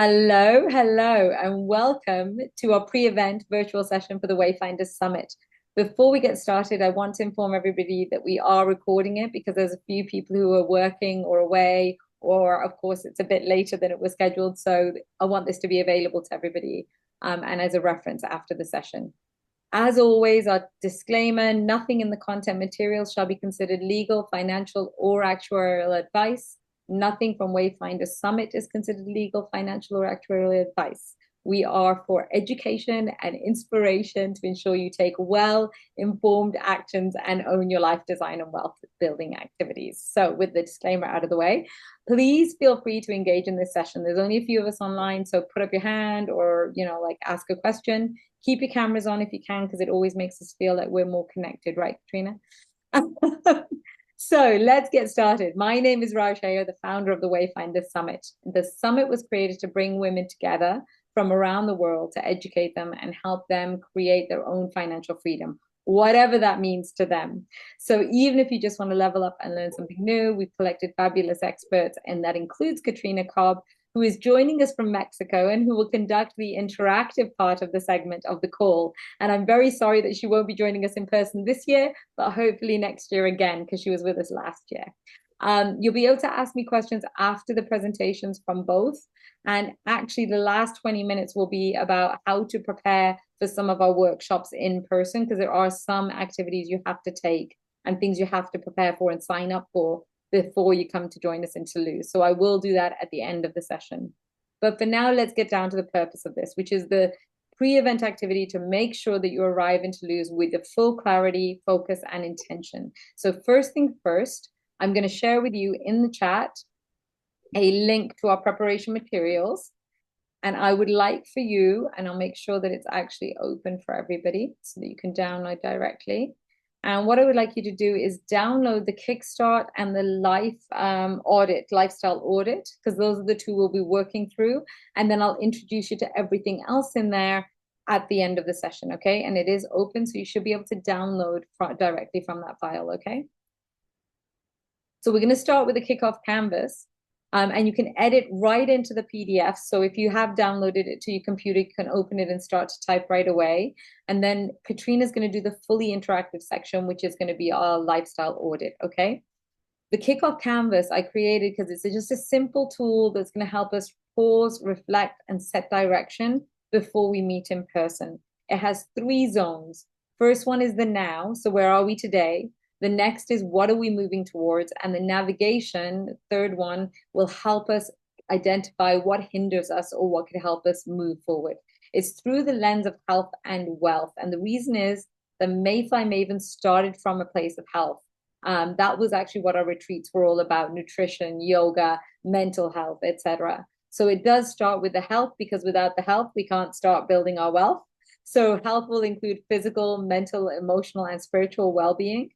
Hello, hello, and welcome to our pre-event virtual session for the Wayfinders Summit. Before we get started, I want to inform everybody that we are recording it because there's a few people who are working or away, or of course, it's a bit later than it was scheduled. So I want this to be available to everybody and as a reference after the session. As always, our disclaimer, nothing in the content materials shall be considered legal, financial, or actuarial advice. Nothing from Wayfinder Summit is considered legal, financial, or actuarial advice. We are for education and inspiration to ensure you take well-informed actions and own your life design and wealth building activities. So with the disclaimer out of the way, please feel free to engage in this session. There's only a few of us online, so put up your hand or, ask a question. Keep your cameras on if you can, because it always makes us feel like we're more connected, right, Katrina? So let's get started. My name is Raj Ayer, the founder of the Wayfinders Summit. The summit was created to bring women together from around the world to educate them and help them create their own financial freedom, whatever that means to them. So even if you just want to level up and learn something new, we've collected fabulous experts, and that includes Katrina Cobb, who is joining us from Mexico and who will conduct the interactive part of the segment of the call. And I'm very sorry that she won't be joining us in person this year, but hopefully next year again, because she was with us last year. You'll be able to ask me questions after the presentations from both. And actually, the last 20 minutes will be about how to prepare for some of our workshops in person, because there are some activities you have to take and things you have to prepare for and sign up for before you come to join us in Toulouse. So I will do that at the end of the session. But for now, let's get down to the purpose of this, which is the pre-event activity to make sure that you arrive in Toulouse with the full clarity, focus, and intention. So first thing first, I'm going to share with you in the chat a link to our preparation materials. And I would like for you, and I'll make sure that it's actually open for everybody so that you can download directly. And what I would like you to do is download the Kickstart and the lifestyle audit, because those are the two we'll be working through. And then I'll introduce you to everything else in there at the end of the session, okay? And it is open, so you should be able to download directly from that file, okay? So we're going to start with the Kickoff canvas. And you can edit right into the PDF. So if you have downloaded it to your computer, you can open it and start to type right away. And then Katrina's going to do the fully interactive section, which is going to be our lifestyle audit, okay? The Kickoff canvas I created because it's just a simple tool that's going to help us pause, reflect, and set direction before we meet in person. It has 3 zones. First one is the now. So where are we today? The next is what are we moving towards? And the navigation, third one, will help us identify what hinders us or what could help us move forward. It's through the lens of health and wealth. And the reason is the Mayfly Maven started from a place of health. That was actually what our retreats were all about: nutrition, yoga, mental health, etc. So it does start with the health, because without the health, we can't start building our wealth. So health will include physical, mental, emotional, and spiritual well-being.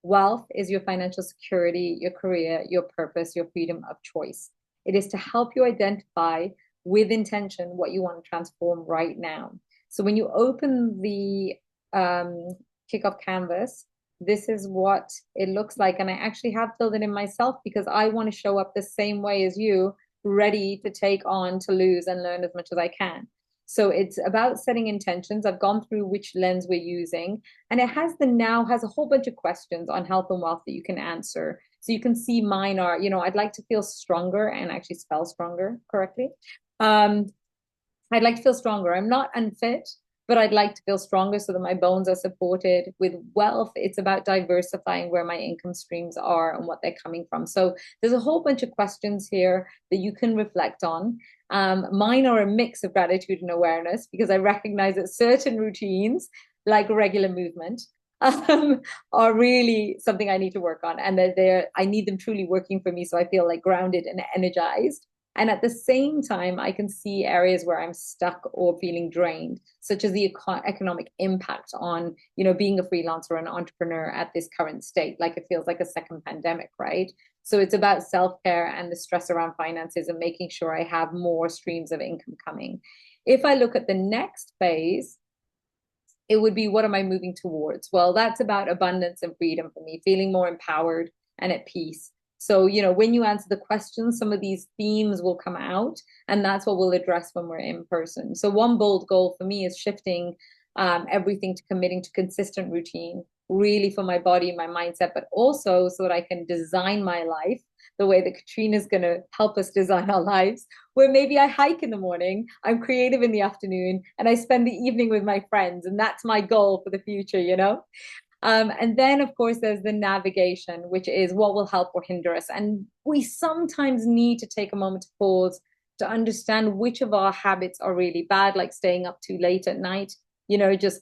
Wealth is your financial security, your career, your purpose, your freedom of choice. It is to help you identify with intention what you want to transform right now. So when you open the Kickoff canvas, this is what it looks like. And I actually have filled it in myself because I want to show up the same way as you, ready to take on, to lose, and learn as much as I can. So it's about setting intentions. I've gone through which lens we're using, and it has a whole bunch of questions on health and wealth that you can answer. So you can see mine are, I'd like to feel stronger, and actually spell stronger correctly. I'd like to feel stronger. I'm not unfit, but I'd like to feel stronger so that my bones are supported. With wealth, it's about diversifying where my income streams are and what they're coming from. So there's a whole bunch of questions here that you can reflect on. Mine are a mix of gratitude and awareness, because I recognize that certain routines, like regular movement, are really something I need to work on, and that I need them truly working for me so I feel like grounded and energized. And at the same time, I can see areas where I'm stuck or feeling drained, such as the economic impact on, being a freelancer or an entrepreneur at this current state. Like, it feels like a second pandemic, right? So it's about self-care and the stress around finances and making sure I have more streams of income coming. If I look at the next phase, it would be, what am I moving towards? Well, that's about abundance and freedom for me, feeling more empowered and at peace. So, when you answer the questions, some of these themes will come out, and that's what we'll address when we're in person. So, one bold goal for me is shifting everything to committing to consistent routine, really for my body, my mindset, but also so that I can design my life the way that Katrina's going to help us design our lives, where maybe I hike in the morning, I'm creative in the afternoon, and I spend the evening with my friends. And that's my goal for the future. And then, of course, there's the navigation, which is what will help or hinder us. And we sometimes need to take a moment to pause to understand which of our habits are really bad, like staying up too late at night, just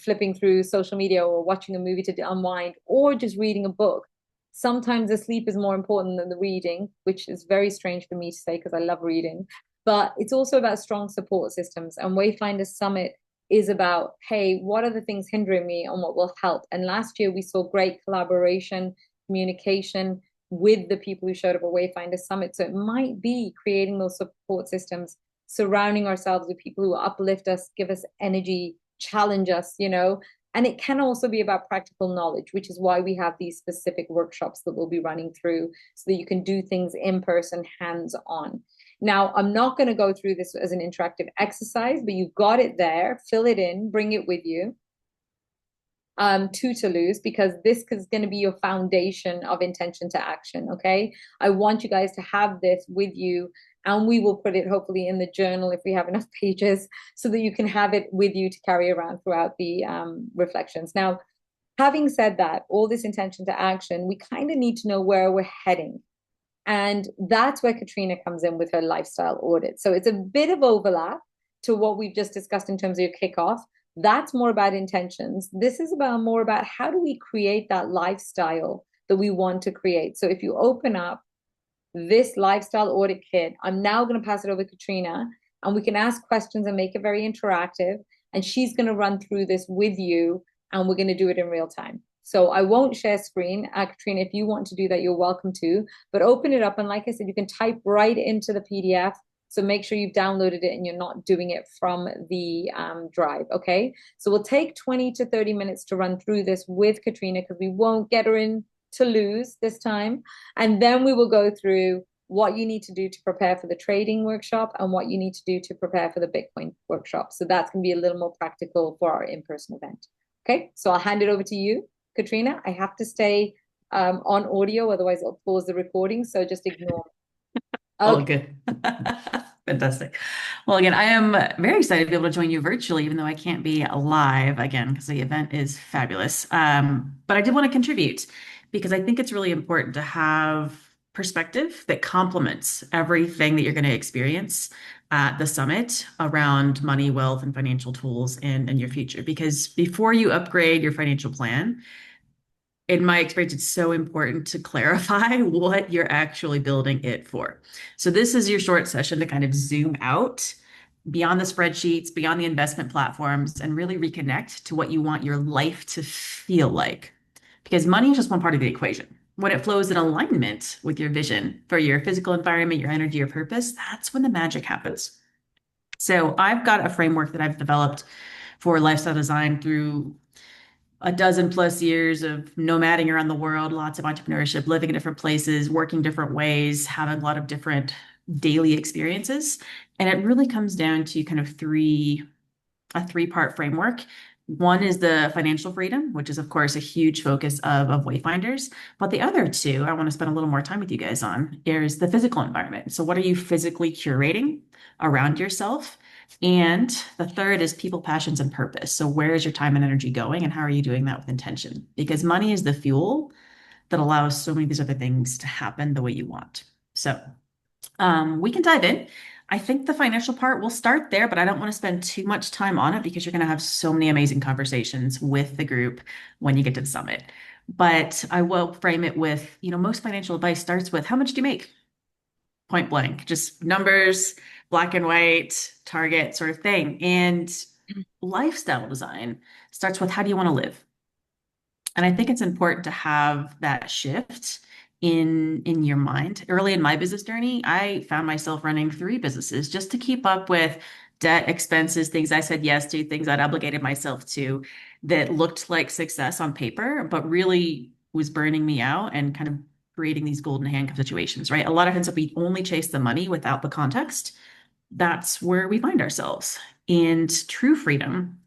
flipping through social media or watching a movie to unwind, or just reading a book. Sometimes the sleep is more important than the reading, which is very strange for me to say because I love reading. But it's also about strong support systems. And Wayfinders Summit is about, hey, what are the things hindering me and what will help? And last year we saw great collaboration, communication with the people who showed up at Wayfinders Summit. So it might be creating those support systems, surrounding ourselves with people who uplift us, give us energy, challenge us. And it can also be about practical knowledge, which is why we have these specific workshops that we'll be running through so that you can do things in person, hands on. Now, I'm not going to go through this as an interactive exercise, but you've got it there. Fill it in, bring it with you to lose, because this is going to be your foundation of intention to action. Okay. I want you guys to have this with you, and we will put it hopefully in the journal if we have enough pages so that you can have it with you to carry around throughout the reflections. Now, having said that, all this intention to action, we kind of need to know where we're heading. And that's where Katrina comes in with her lifestyle audit. So it's a bit of overlap to what we've just discussed in terms of your kickoff. That's more about intentions. This is about more about how do we create that lifestyle that we want to create. So if you open up this lifestyle audit kit, I'm now going to pass it over to Katrina, and we can ask questions and make it very interactive. And she's going to run through this with you, and we're going to do it in real time. So I won't share screen. Katrina, if you want to do that, you're welcome to, but open it up. And like I said, you can type right into the PDF. So make sure you've downloaded it and you're not doing it from the drive. Okay. So we'll take 20 to 30 minutes to run through this with Katrina, because we won't get her in to lose this time. And then we will go through what you need to do to prepare for the trading workshop and what you need to do to prepare for the Bitcoin workshop. So that's going to be a little more practical for our in-person event. Okay. So I'll hand it over to you, Katrina. I have to stay on audio, otherwise it'll pause the recording. So just ignore me. All good. Fantastic. Well, again, I am very excited to be able to join you virtually, even though I can't be live again, because the event is fabulous. But I did want to contribute because I think it's really important to have perspective that complements everything that you're going to experience at the summit around money, wealth, and financial tools in your future. Because before you upgrade your financial plan, in my experience, it's so important to clarify what you're actually building it for. So this is your short session to kind of zoom out beyond the spreadsheets, beyond the investment platforms, and really reconnect to what you want your life to feel like. Because money is just one part of the equation. When it flows in alignment with your vision for your physical environment, your energy, your purpose, that's when the magic happens. So I've got a framework that I've developed for lifestyle design through a dozen plus years of nomading around the world, lots of entrepreneurship, living in different places, working different ways, having a lot of different daily experiences. And it really comes down to kind of a three-part framework. One is the financial freedom, which is, of course, a huge focus of Wayfinders. But the other two, I want to spend a little more time with you guys on, is the physical environment. So what are you physically curating around yourself? And the third is people, passions, and purpose. So where is your time and energy going, and how are you doing that with intention? Because money is the fuel that allows so many of these other things to happen the way you want. So we can dive in. I think the financial part, we'll start there, but I don't want to spend too much time on it because you're going to have so many amazing conversations with the group when you get to the summit. But I will frame it with, most financial advice starts with how much do you make? Point blank, just numbers, black and white, target sort of thing. And lifestyle design starts with how do you want to live? And I think it's important to have that shift in your mind. Early in my business journey, I found myself running three businesses just to keep up with debt, expenses, things I said yes to, things I'd obligated myself to that looked like success on paper, but really was burning me out and kind of creating these golden handcuff situations, right? A lot of times if we only chase the money without the context, that's where we find ourselves. And true freedom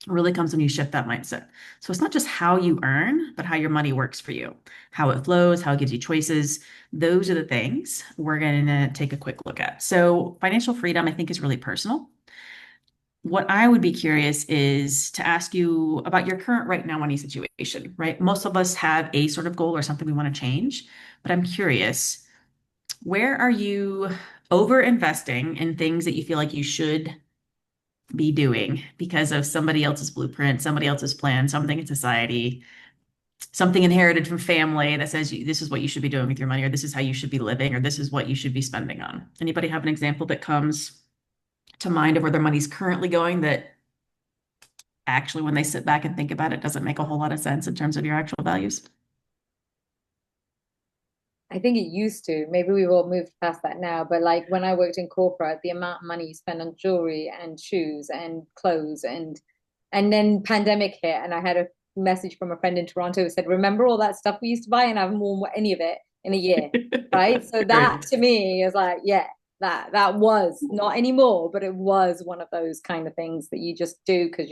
really comes when you shift that mindset. So it's not just how you earn, but how your money works for you, how it flows, how it gives you choices. Those are the things we're going to take a quick look at. So financial freedom, I think, is really personal. What I would be curious is to ask you about your current right now money situation, right? Most of us have a sort of goal or something we want to change, but I'm curious, where are you over investing in things that you feel like you should be doing because of somebody else's blueprint, somebody else's plan, something in society, something inherited from family that says this is what you should be doing with your money, or this is how you should be living, or this is what you should be spending on? Anybody have an example that comes to mind of where their money's currently going that actually, when they sit back and think about it, doesn't make a whole lot of sense in terms of your actual values? I think it used to. Maybe we've all moved past that now. But like when I worked in corporate, the amount of money you spend on jewelry and shoes and clothes and then pandemic hit and I had a message from a friend in Toronto who said, remember all that stuff we used to buy and I haven't worn any of it in a year. Right. So that Right. to me is like, yeah, that was not anymore, but it was one of those kind of things that you just do because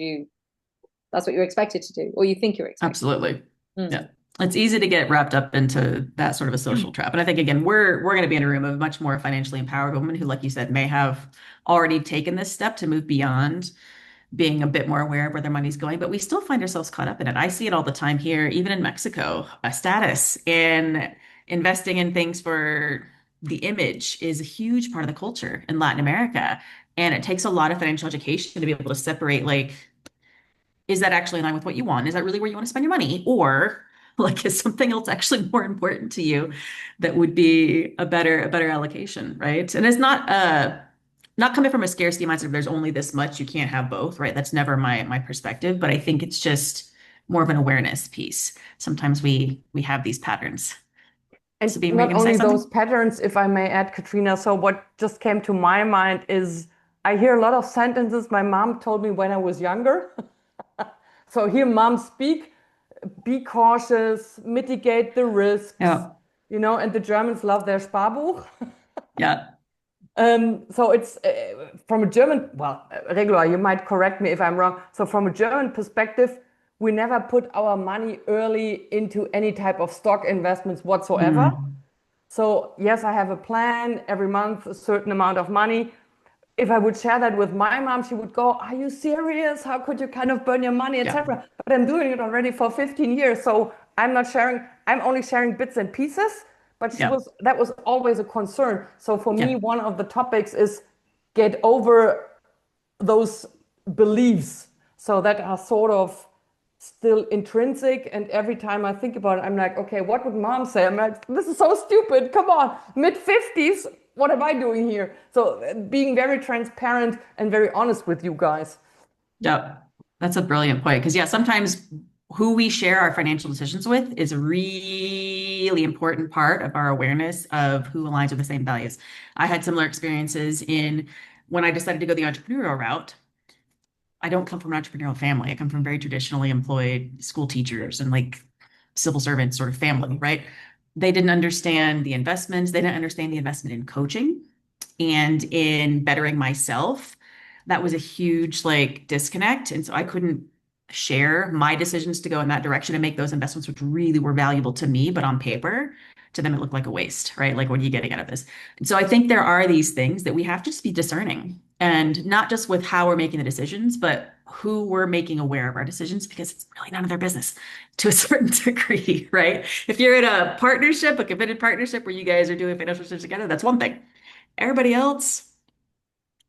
that's what you're expected to do, or you think you're expected. Absolutely. Mm. Yeah. It's easy to get wrapped up into that sort of a social trap. And I think again, we're going to be in a room of much more financially empowered women who, like you said, may have already taken this step to move beyond being a bit more aware of where their money's going, but we still find ourselves caught up in it. I see it all the time here, even in Mexico. A status and investing in things for the image is a huge part of the culture in Latin America. And it takes a lot of financial education to be able to separate, like, is that actually in line with what you want? Is that really where you want to spend your money? Or like, is something else actually more important to you that would be a better allocation, right? And it's not coming from a scarcity mindset of there's only this much, you can't have both, right? That's never my perspective, but I think it's just more of an awareness piece. Sometimes we have these patterns. And Sabine, were you not going to say only those something? patterns, if I may add, Katrina. So what just came to my mind is I hear a lot of sentences my mom told me when I was younger. So hear mom speak, be cautious, mitigate the risks, Yeah. and the Germans love their Sparbuch. Yeah. So it's from a German, well, regular, you might correct me if I'm wrong. So from a German perspective, we never put our money early into any type of stock investments whatsoever. Mm. So yes, I have a plan every month, a certain amount of money. If I would share that with my mom, she would go, "Are you serious? How could you kind of burn your money, Yeah. etc." But I'm doing it already for 15 years, so I'm not sharing. I'm only sharing bits and pieces. But Yeah. that was always a concern. So for me, Yeah. one of the topics is get over those beliefs so that are sort of still intrinsic. And every time I think about it, I'm like, okay, what would mom say? I'm like, this is so stupid. Come on, mid 50s. What am I doing here? So being very transparent and very honest with you guys. Yeah, that's a brilliant point. Because, yeah, sometimes who we share our financial decisions with is a really important part of our awareness of who aligns with the same values. I had similar experiences in when I decided to go the entrepreneurial route. I don't come from an entrepreneurial family. I come from very traditionally employed school teachers and like civil servant sort of family, right? They didn't understand the investments. They didn't understand the investment in coaching and in bettering myself. That was a huge like disconnect. And so I couldn't share my decisions to go in that direction and make those investments, which really were valuable to me, but on paper, to them, it looked like a waste, right? Like, what are you getting out of this? And so I think there are these things that we have to just be discerning and not just with how we're making the decisions, but who we're making aware of our decisions, because it's really none of their business to a certain degree, right? If you're in a partnership, a committed partnership where you guys are doing financial decisions together, that's one thing. Everybody else,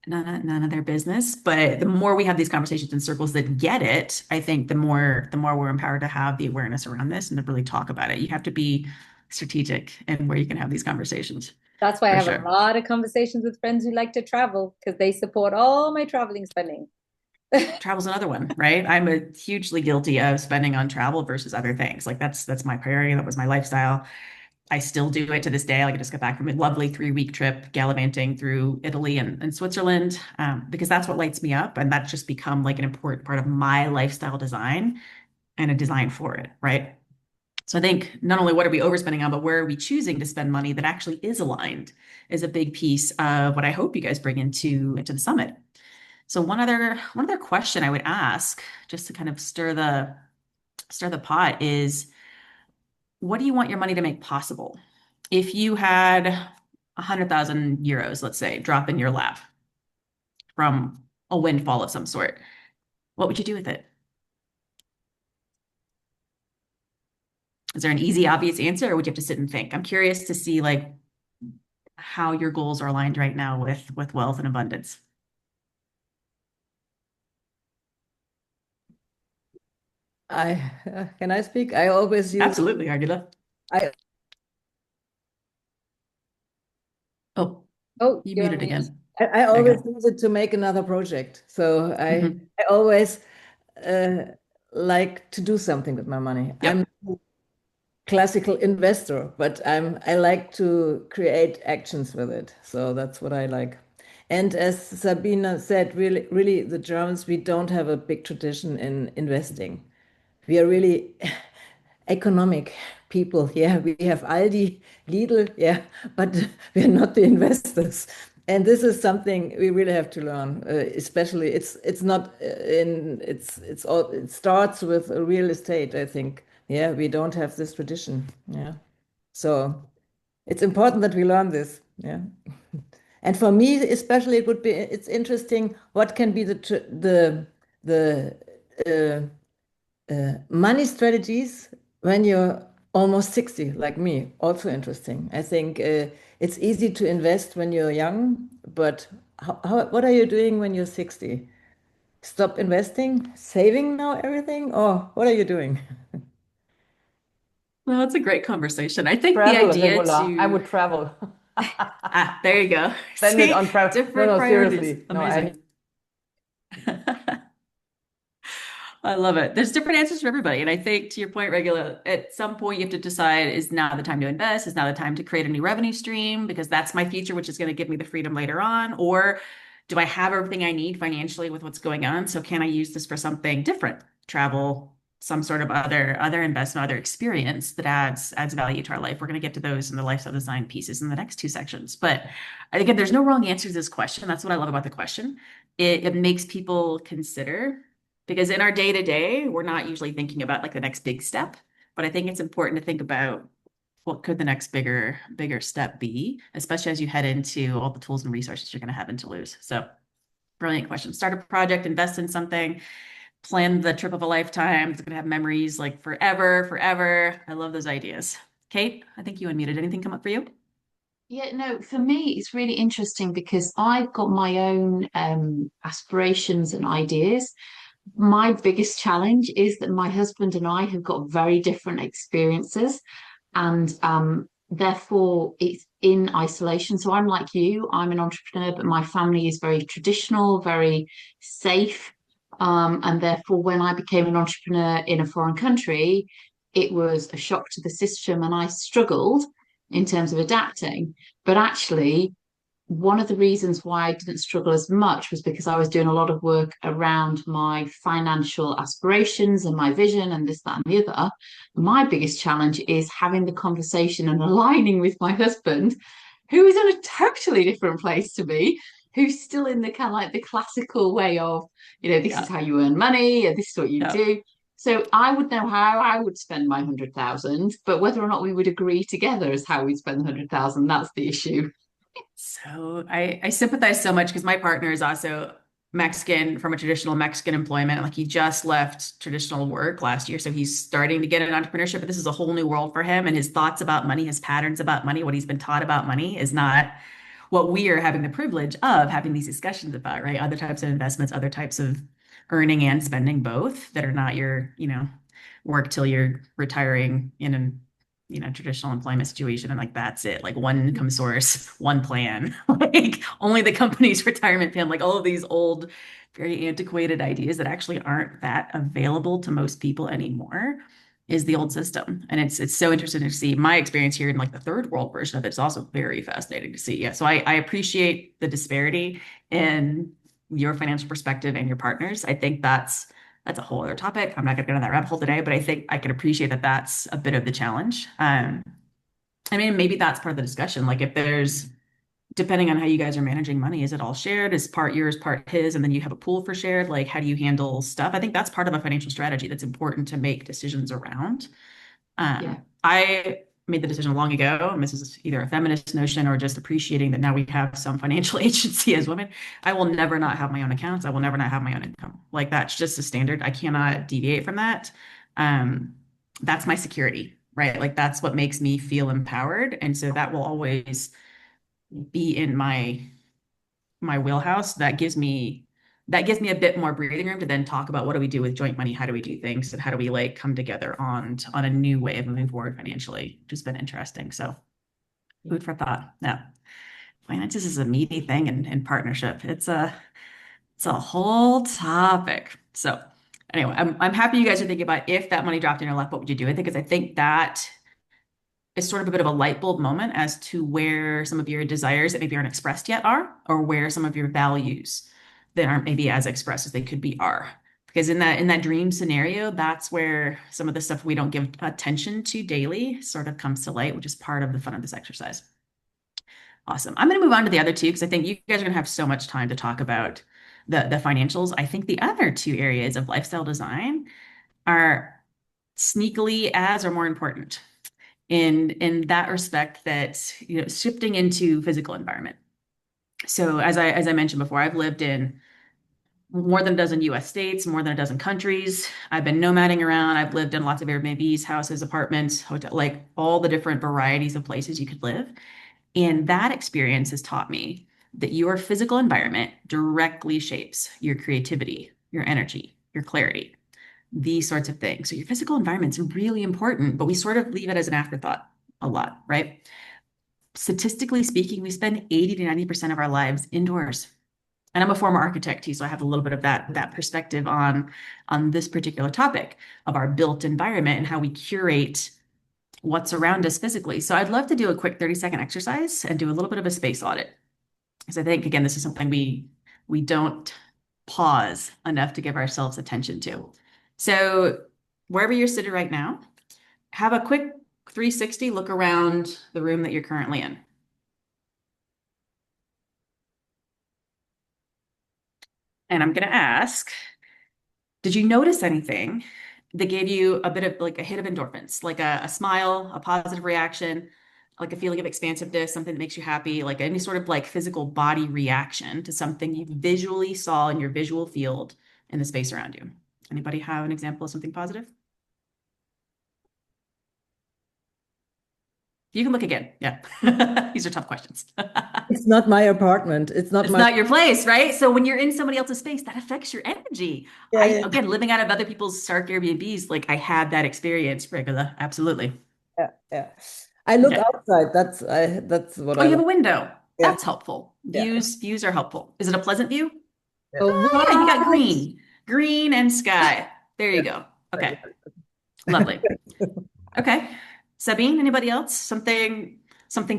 none of their business. But the more we have these conversations in circles that get it, I think the more we're empowered to have the awareness around this and to really talk about it. You have to be strategic in where you can have these conversations That's why I for have a sure. lot of conversations with friends who like to travel because they support all my traveling spending. Travel's another one, right? I'm a hugely guilty of spending on travel versus other things. Like that's my priority. That was my lifestyle. I still do it to this day. Like I just got back from a lovely 3 week trip gallivanting through Italy and Switzerland, because that's what lights me up. And that's just become like an important part of my lifestyle design and a design for it, right? So I think not only what are we overspending on, but where are we choosing to spend money that actually is aligned is a big piece of what I hope you guys bring into the summit. So one other question I would ask, just to kind of stir the pot, is what do you want your money to make possible? If you had 100,000 euros, let's say, drop in your lap from a windfall of some sort, what would you do with it? Is there an easy, obvious answer, or would you have to sit and think? I'm curious to see like how your goals are aligned right now with wealth and abundance. Can I speak? I always use Absolutely, Argula. I Oh, Oh, you you're on muted mute. again. I There you always go. use it to make another project. So Mhm. I always like to do something with my money. I'm Yep. a classical investor, but I like to create actions with it. So that's what I like. And as Sabina said, really, the Germans, we don't have a big tradition in investing. We are really economic people. Yeah, we have Aldi, Lidl, yeah, but we're not the investors. And this is something we really have to learn. Especially, it's not in it's all it starts with real estate, I think. Yeah, we don't have this tradition. Yeah, so it's important that we learn this. Yeah, and for me especially, it's interesting what can be the uh, money strategies when you're almost 60, like me, also interesting. I think it's easy to invest when you're young, but what are you doing when you're 60? Stop investing, saving now everything, or what are you doing? Well, it's a great conversation. I think the Travel, idea Regula. I to would travel. there you go. Spend it See, on travel. No, different no, priorities. seriously. No, I Amazing. I love it. There's different answers for everybody. And I think to your point, Regula, at some point you have to decide, is now the time to invest? Is now the time to create a new revenue stream? Because that's my future, which is going to give me the freedom later on. Or do I have everything I need financially with what's going on? So can I use this for something different? Travel, some sort of other investment, other experience that adds value to our life. We're going to get to those in the lifestyle design pieces in the next two sections. But again, there's no wrong answer to this question. That's what I love about the question. It makes people consider because in our day to day, we're not usually thinking about like the next big step, but I think it's important to think about what could the next bigger step be, especially as you head into all the tools and resources you're going to have in Toulouse. So brilliant question. Start a project, invest in something, plan the trip of a lifetime. It's going to have memories like forever. I love those ideas. Kate, I think you unmuted. Anything come up for you? Yeah, no, for me, it's really interesting because I've got my own aspirations and ideas. My biggest challenge is that my husband and I have got very different experiences, and therefore it's in isolation. So I'm like you, I'm an entrepreneur, but my family is very traditional, very safe. And therefore, when I became an entrepreneur in a foreign country, it was a shock to the system, and I struggled in terms of adapting. But actually, one of the reasons why I didn't struggle as much was because I was doing a lot of work around my financial aspirations and my vision and this, that, and the other. My biggest challenge is having the conversation and aligning with my husband, who is in a totally different place to me, who's still in the kind of like the classical way of, this is Yeah. how you earn money and this is what you Yeah. do. So I would know how I would spend my 100,000, but whether or not we would agree together as how we spend the 100,000, that's the issue. So I sympathize so much because my partner is also Mexican from a traditional Mexican employment. Like he just left traditional work last year. So he's starting to get an entrepreneurship, but this is a whole new world for him. And his thoughts about money, his patterns about money, what he's been taught about money is not what we are having the privilege of having these discussions about, right? Other types of investments, other types of earning and spending both that are not your, work till you're retiring in an traditional employment situation and like that's it, like one income source, one plan, like only the company's retirement plan, like all of these old, very antiquated ideas that actually aren't that available to most people anymore is the old system. And it's so interesting to see my experience here in like the third world version of it is also very fascinating to see. Yeah. So I appreciate the disparity in your financial perspective and your partners. I think that's that's a whole other topic. I'm not going to go down that rabbit hole today, but I think I can appreciate that that's a bit of the challenge. I mean, maybe that's part of the discussion. Like if there's, depending on how you guys are managing money, is it all shared? Is part yours, part his, and then you have a pool for shared? Like, how do you handle stuff? I think that's part of a financial strategy that's important to make decisions around. Yeah. I made the decision long ago, and this is either a feminist notion or just appreciating that now we have some financial agency as women. I will never not have my own accounts. I will never not have my own income. Like that's just a standard. I cannot deviate from that. That's my security, right? Like that's what makes me feel empowered. And so that will always be in my wheelhouse. That gives me a bit more breathing room to then talk about what do we do with joint money? How do we do things? And how do we like come together on a new way of moving forward financially, which has been interesting. So food for thought. Yeah. Finances is a meaty thing in partnership. It's a whole topic. So anyway, I'm happy you guys are thinking about if that money dropped in your lap, what would you do with it? Because I think that is sort of a bit of a light bulb moment as to where some of your desires that maybe aren't expressed yet are, or where some of your values that aren't maybe as expressed as they could be are. Because in that dream scenario, that's where some of the stuff we don't give attention to daily sort of comes to light, which is part of the fun of this exercise. Awesome. I'm going to move on to the other two because I think you guys are going to have so much time to talk about the financials. I think the other two areas of lifestyle design are sneakily as or more important in that respect, that shifting into physical environment. So as I mentioned before, I've lived in more than a dozen US states, more than a dozen countries. I've been nomading around. I've lived in lots of Airbnbs, houses, apartments, hotel, like all the different varieties of places you could live. And that experience has taught me that your physical environment directly shapes your creativity, your energy, your clarity, these sorts of things. So your physical environment's really important, but we sort of leave it as an afterthought a lot, right? Statistically speaking, we spend 80 to 90% of our lives indoors. And I'm a former architect too, so I have a little bit of that perspective on this particular topic of our built environment and how we curate what's around us physically. So I'd love to do a quick 30-second exercise and do a little bit of a space audit. Because I think, again, this is something we don't pause enough to give ourselves attention to. So wherever you're sitting right now, have a quick 360 look around the room that you're currently in. And I'm going to ask, did you notice anything that gave you a bit of like a hit of endorphins, like a smile, a positive reaction, like a feeling of expansiveness, something that makes you happy, like any sort of like physical body reaction to something you visually saw in your visual field in the space around you? Anybody have an example of something positive? You can look again. Yeah. These are tough questions. It's not my apartment. It's not your place, right? So when you're in somebody else's space, that affects your energy. Yeah. Again, living out of other people's stark Airbnbs, like I had that experience regular. Absolutely. Yeah. I look Okay. outside. That's what Oh, I you have like. a window. Yeah. That's helpful. Yeah. Views are helpful. Is it a pleasant view? Oh, Oh, yeah, you got what? green and sky. There you go. Okay. Lovely. Okay. Sabine, anybody else? Something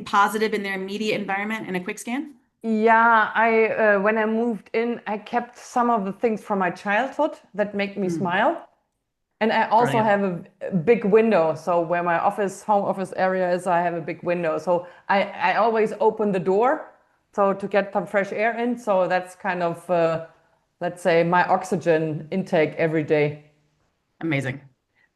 positive in their immediate environment in a quick scan? Yeah, I when I moved in, I kept some of the things from my childhood that make me smile. And I also Brilliant. have a big window. So where my home office area is, I have a big window. So I always open the door so to get some fresh air in. So that's kind of, let's say, my oxygen intake every day. Amazing.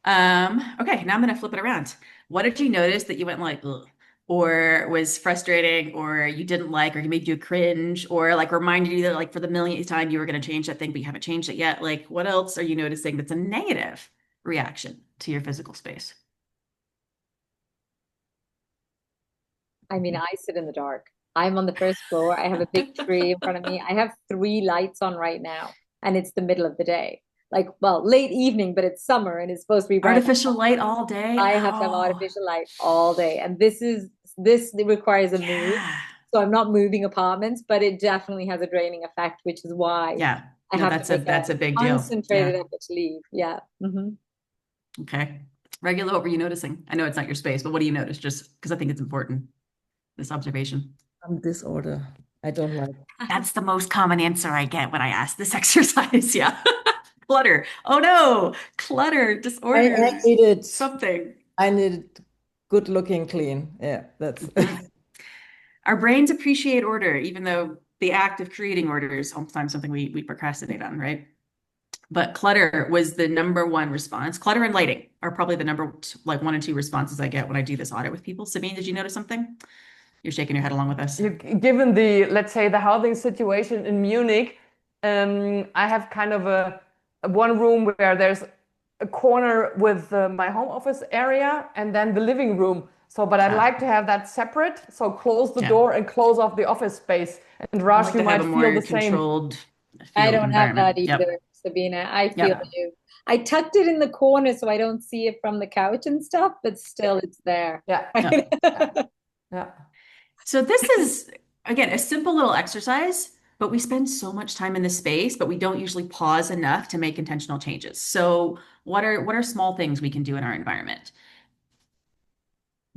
Okay, now I'm going to flip it around. What did you notice that you went like, ugh, or was frustrating, or you didn't like, or made you cringe, or like reminded you that like for the millionth time you were going to change that thing, but you haven't changed it yet? Like, what else are you noticing that's a negative reaction to your physical space? I mean, I sit in the dark. I'm on the first floor. I have a big tree in front of me. I have 3 lights on right now, and it's the middle of the day. Like, well, late evening, but it's summer and it's supposed to be bright. Artificial light all day? I have to have Oh, artificial light all day. And this requires a move. yeah. So I'm not moving apartments, but it definitely has a draining effect, which is why Yeah. I No, have that's to a make that's a big deal. concentrated Yeah. effort to leave. Yeah. Okay. Regular, what were you noticing? I know it's not your space, but what do you notice? Just because I think it's important, this observation. Disorder. I don't like. That's the most common answer I get when I ask this exercise. Yeah. Clutter. Oh no, clutter, I disorder, needed something. I needed good looking clean. Yeah, that's Our brains appreciate order, even though the act of creating order is sometimes something we procrastinate on, right? But clutter was the number one response. Clutter and lighting are probably the like one and two responses I get when I do this audit with people. Sabine, did you notice something? You're shaking your head along with us. Given the, let's say, the housing situation in Munich, I have kind of a one room where there's a corner with my home office area and then the living room. So, but I'd like to have that separate. So close the door and close off the office space. And I Raj, like you to have might a feel more the same. controlled I feel don't have environment. that either, Sabina. I feel Yep. you. I tucked it in the corner so I don't see it from the couch and stuff, but still it's there. Yeah. Yeah. So this is, again, a simple little exercise, but we spend so much time in this space, but we don't usually pause enough to make intentional changes. So what are small things we can do in our environment?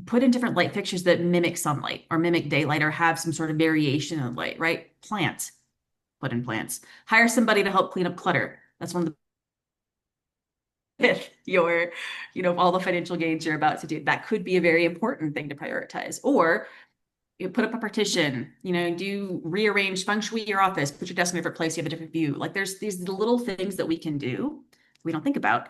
Put in different light fixtures that mimic sunlight or mimic daylight or have some sort of variation of light, right? Plants. Put in plants. Hire somebody to help clean up clutter. That's one of the your, all the financial gains you're about to do. That could be a very important thing to prioritize. Or you put up a partition, do rearrange, feng shui your office, put your desk in a different place, you have a different view. Like there's these little things that we can do, we don't think about.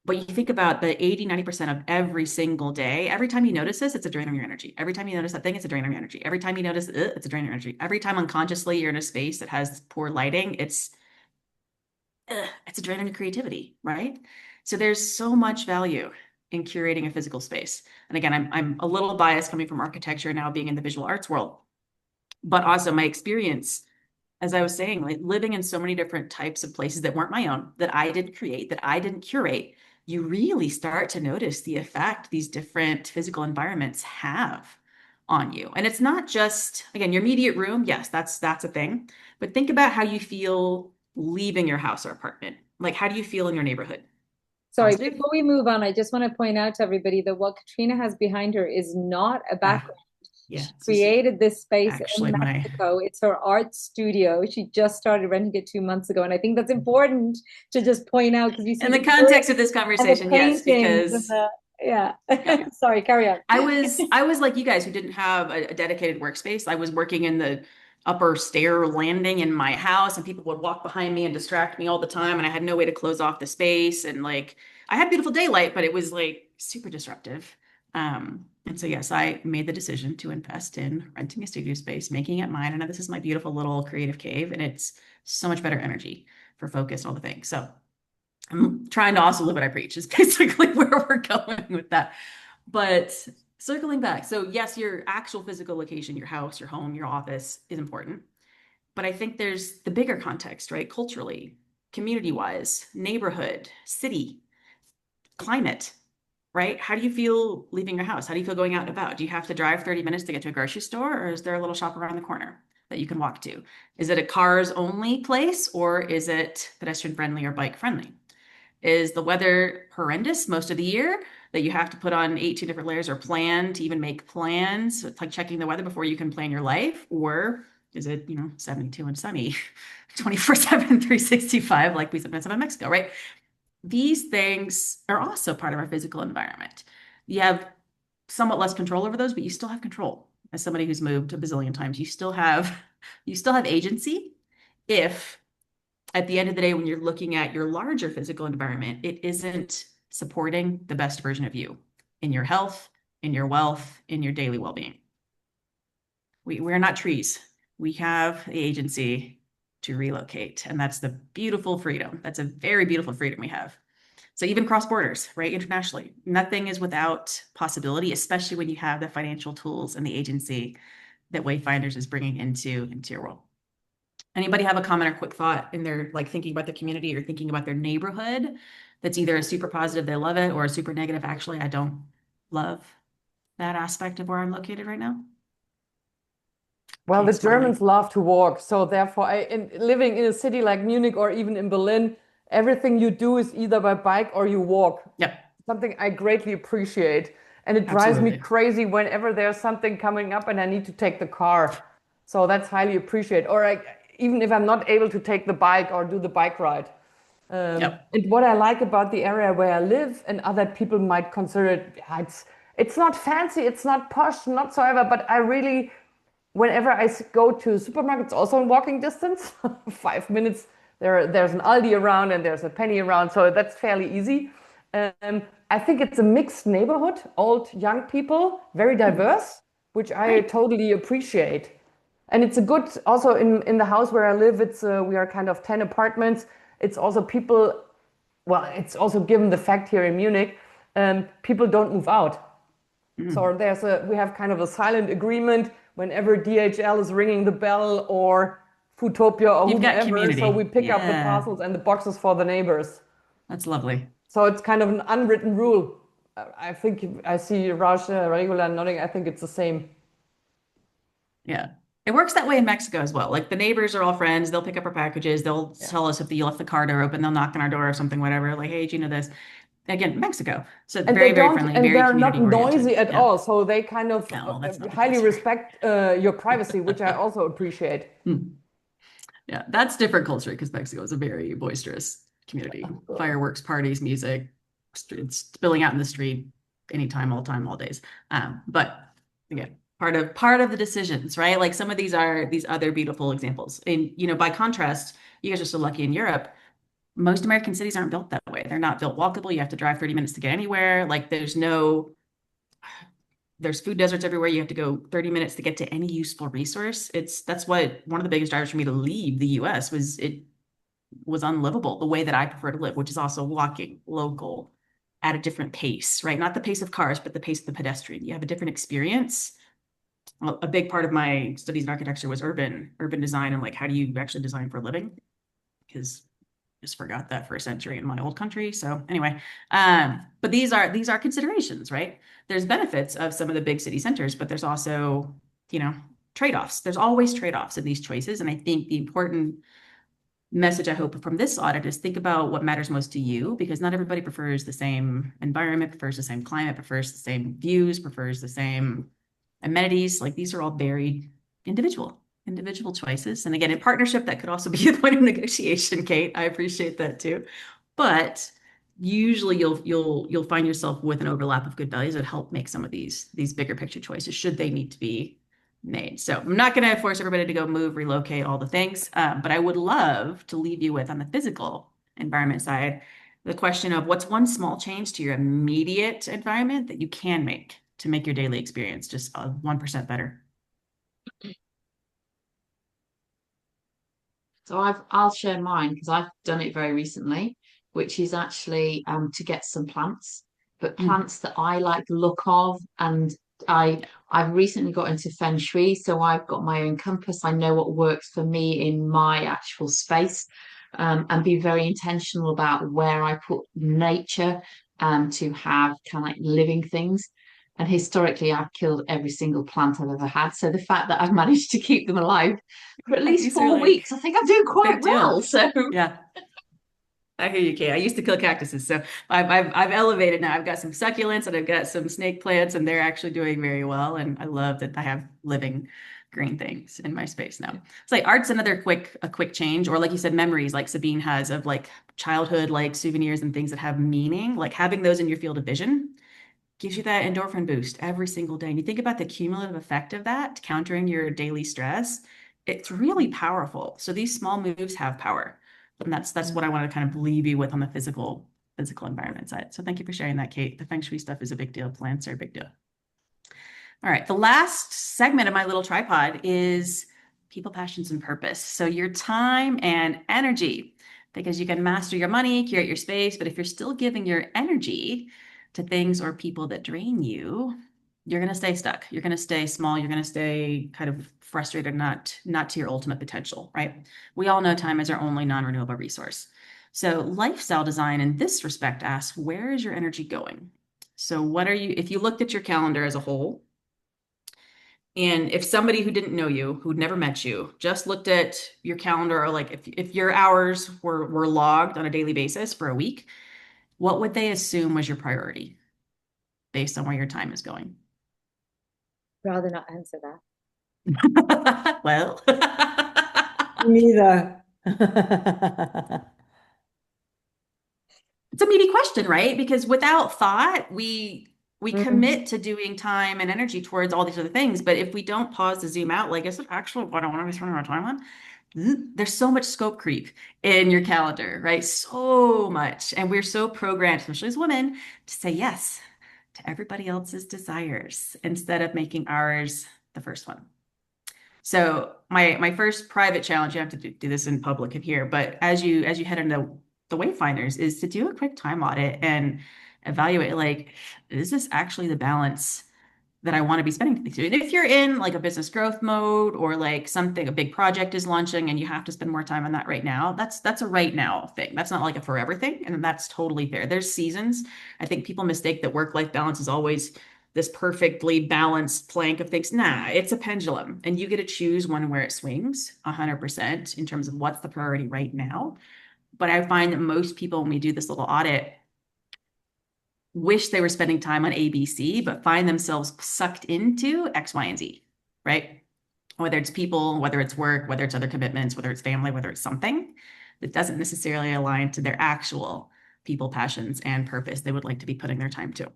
But you think about the 80-90% of every single day. Every time you notice this, it's a drain on your energy. Every time you notice that thing, it's a drain on your energy. Every time you notice it's a drain on your energy. Every time unconsciously you're in a space that has poor lighting, it's a drain on your creativity, right? So there's so much value in curating a physical space. And again, I'm a little biased coming from architecture now being in the visual arts world, but also my experience, as I was saying, like living in so many different types of places that weren't my own, that I didn't create, that I didn't curate, you really start to notice the effect these different physical environments have on you. And it's not just, again, your immediate room. Yes, that's a thing. But think about how you feel leaving your house or apartment. Like, how do you feel in your neighborhood? Sorry, Positive? before we move on, I just want to point out to everybody that what Katrina has behind her is not a background. Yeah, She created this space actually in Mexico. It's her art studio. She just started renting it 2 months ago. And I think that's important to just point out because you see in the context of this conversation, yes, because yeah. Sorry, carry on. I was like you guys who didn't have a dedicated workspace. I was working in the upper stair landing in my house, and people would walk behind me and distract me all the time, and I had no way to close off the space. And like I had beautiful daylight, but it was like super disruptive. And so yes, I made the decision to invest in renting a studio space, making it mine. And this is my beautiful little creative cave, and it's so much better energy for focus and all the things. So I'm trying to also live what I preach is basically where we're going with that. But circling back, so yes, your actual physical location, your house, your home, your office is important. But I think there's the bigger context, right? Culturally, community-wise, neighborhood, city, climate, right? How do you feel leaving your house? How do you feel going out and about? Do you have to drive 30 minutes to get to a grocery store, or is there a little shop around the corner that you can walk to? Is it a cars only place, or is it pedestrian friendly or bike friendly? Is the weather horrendous most of the year that you have to put on 18 different layers or plan to even make plans? It's like checking the weather before you can plan your life. Or is it, 72 and sunny, 24/7, 365, like we sometimes have in Mexico, right? These things are also part of our physical environment. You have somewhat less control over those, but you still have control. As somebody who's moved a bazillion times, you still have agency if at the end of the day, when you're looking at your larger physical environment, it isn't supporting the best version of you in your health, in your wealth, in your daily well-being. We're not trees. We have the agency to relocate, and that's the beautiful freedom. That's a very beautiful freedom we have. So even cross borders, right, internationally, nothing is without possibility, especially when you have the financial tools and the agency that Wayfinders is bringing into your world. Anybody have a comment or quick thought in their like thinking about the community or thinking about their neighborhood that's either a super positive, they love it, or a super negative, actually, I don't love that aspect of where I'm located right now? Well, Okay, the Germans love to walk. So therefore, living in a city like Munich or even in Berlin, everything you do is either by bike or you walk. Yep. Something I greatly appreciate. And it drives me crazy whenever there's something coming up and I need to take the car. So that's highly appreciated. Or even if I'm not able to take the bike or do the bike ride. Yep. And what I like about the area where I live, and other people might consider it, it's not fancy, it's not posh, not so ever, but I really, whenever I go to supermarkets, also in walking distance, 5 minutes, there's an Aldi around and there's a Penny around, so that's fairly easy. I think it's a mixed neighborhood, old, young people, very diverse, which I Great. totally appreciate. And it's a good, also in the house where I live, we are kind of 10 apartments. It's also people, well, it's also given the fact here in Munich, people don't move out. So we have kind of a silent agreement whenever DHL is ringing the bell or Foodtopia or You've got whomever. community. So we pick up the Yeah. parcels and the boxes for the neighbors. That's lovely. So it's kind of an unwritten rule. I think I see Raj regular nodding. I think it's the same. Yeah. It works that way in Mexico as well. Like the neighbors are all friends. They'll pick up our packages. They'll tell us if you left the car door open. They'll knock on our door or something, whatever. Like, hey, do you know this? Again, Mexico. So And very, they very don't, friendly, and very they're not community-oriented. noisy at Yeah. all. So they kind of No, that's not the highly case here. respect your privacy, which I also appreciate. Yeah, that's different culture because Mexico is a very boisterous community. Fireworks, parties, music, spilling out in the street, anytime, all time, all days. But again, part of the decisions, right? Like some of these are these other beautiful examples. And by contrast, you guys are so lucky in Europe. Most American cities aren't built that way. They're not built walkable. You have to drive 30 minutes to get anywhere. Like there's food deserts everywhere. You have to go 30 minutes to get to any useful resource. That's what one of the biggest drivers for me to leave the US was it was unlivable the way that I prefer to live, which is also walking local at a different pace, right? Not the pace of cars, but the pace of the pedestrian. You have a different experience. Well, a big part of my studies in architecture was urban design and like how do you actually design for a living? Because just forgot that for a century in my old country. So anyway, but these are considerations, right? There's benefits of some of the big city centers, but there's also, trade-offs. There's always trade-offs in these choices. And I think the important message I hope from this audit is think about what matters most to you, because not everybody prefers the same environment, prefers the same climate, prefers the same views, prefers the same amenities. Like these are all very individual choices. And again, in partnership, that could also be a point of negotiation, Kate. I appreciate that too. But usually you'll find yourself with an overlap of good values that help make some of these bigger picture choices should they need to be made. So I'm not going to force everybody to go move, relocate, all the things. But I would love to leave you with on the physical environment side, the question of what's one small change to your immediate environment that you can make to make your daily experience just 1% better. So I'll share mine because I've done it very recently, which is actually to get some plants, but plants that I like the look of, and I've recently got into feng shui, so I've got my own compass. I know what works for me in my actual space, and be very intentional about where I put nature, to have kind of like living things. And historically, I've killed every single plant I've ever had. So the fact that I've managed to keep them alive for at least 4 weeks, I think I'm doing quite well. So yeah. I hear you, Kate. I used to kill cactuses, so I've elevated now. I've got some succulents and I've got some snake plants, and they're actually doing very well. And I love that I have living green things in my space now. It's like art's another quick change, or like you said, memories like Sabine has of like childhood, like souvenirs and things that have meaning. Like having those in your field of vision gives you that endorphin boost every single day. And you think about the cumulative effect of that, countering your daily stress, it's really powerful. So these small moves have power. And that's what I want to kind of leave you with on the physical environment side. So thank you for sharing that, Kate. The feng shui stuff is a big deal. Plants are a big deal. All right. The last segment of my little tripod is people, passions, and purpose. So your time and energy, because you can master your money, curate your space, but if you're still giving your energy to things or people that drain you, you're going to stay stuck. You're going to stay small. You're going to stay kind of frustrated, not to your ultimate potential, right? We all know time is our only non-renewable resource. So lifestyle design in this respect asks, where is your energy going? So if you looked at your calendar as a whole, and if somebody who didn't know you, who'd never met you, just looked at your calendar, or like if your hours were logged on a daily basis for a week, what would they assume was your priority based on where your time is going? Rather not answer that. Well, Neither. it's a meaty question, right? Because without thought, we Mhm. commit to doing time and energy towards all these other things. But if we don't pause to zoom out, like, is it actually what I want to be spending my time on? There's so much scope creep in your calendar, right? So much. And we're so programmed, especially as women, to say yes to everybody else's desires instead of making ours the first one. So my first private challenge, you have to do this in public in here, but as you head into the Wayfinders, is to do a quick time audit and evaluate, like, is this actually the balance that I want to be spending things to? And if you're in like a business growth mode, or like something, a big project is launching and you have to spend more time on that right now, that's a right now thing. That's not like a forever thing, and that's totally fair. There's seasons. I think people mistake that work-life balance is always this perfectly balanced plank of things. Nah, it's a pendulum, and you get to choose when and where it swings 100% in terms of what's the priority right now. But I find that most people, when we do this little audit, wish they were spending time on ABC, but find themselves sucked into X, Y, and Z, right? Whether it's people, whether it's work, whether it's other commitments, whether it's family, whether it's something that doesn't necessarily align to their actual people, passions, and purpose they would like to be putting their time to.